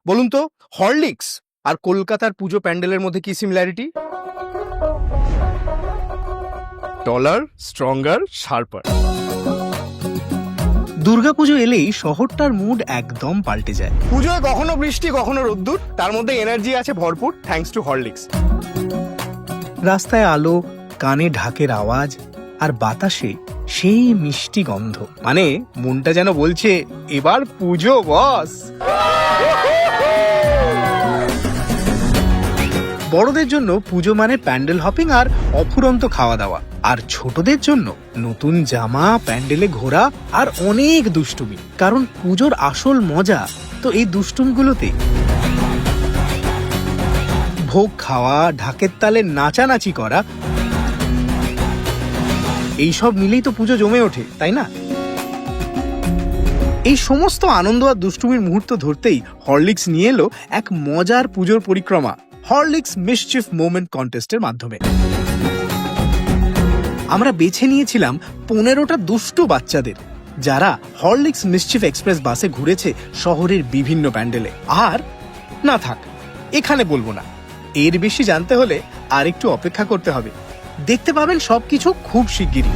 বলুন তো, হরলিক্স আর কলকাতার পুজো প্যান্ডেলের মধ্যে কি সিমিলারিটি? টলার, স্ট্রঙ্গার, শার্পার। দুর্গাপুজো এলেই শহরটার মুড একদম পাল্টে যায়। পুজোয় কখনো বৃষ্টি কখনো রোদ্দুর, তার মধ্যে এনার্জি আছে ভরপুর থ্যাঙ্কস টু হরলিক্স। রাস্তায় আলো, কানে ঢাকের আওয়াজ, আর বাতাসে সেই মিষ্টি গন্ধ, মানে মনটা যেন বলছে এবার পুজো বস। বড়দের জন্য পুজো মানে প্যান্ডেল হপিং আর অফুরন্ত খাওয়া দাওয়া, আর ছোটদের জন্য নতুন জামা, প্যান্ডেলে ঘোরা আর অনেক দুষ্টুমি। কারণ পুজোর আসল মজা তো এই দুষ্টুমিগুলোতে। ভোগ খাওয়া, ঢাকের তালে নাচানাচি করা, এইসব মিলেই তো পুজো জমে ওঠে, তাই না? এই সমস্ত আনন্দ আর দুষ্টুমির মুহূর্ত ধরতেই হরলিক্স নিয়ে এলো এক মজার পুজোর পরিক্রমা, হরলিক্স মিসচিফ মোমেন্ট কন্টেস্টের মাধ্যমে। আমরা বেছে নিয়েছিলাম 15টা দুষ্টু বাচ্চাদের, যারা হরলিক্স মিসচিফ এক্সপ্রেস বাসে ঘুরেছে শহরের বিভিন্ন প্যান্ডেলে। আর না থাক, এখানে বলবো না, এর বেশি জানতে হলে আর একটু অপেক্ষা করতে হবে। দেখতে পাবেন সবকিছু খুব শিগগিরই।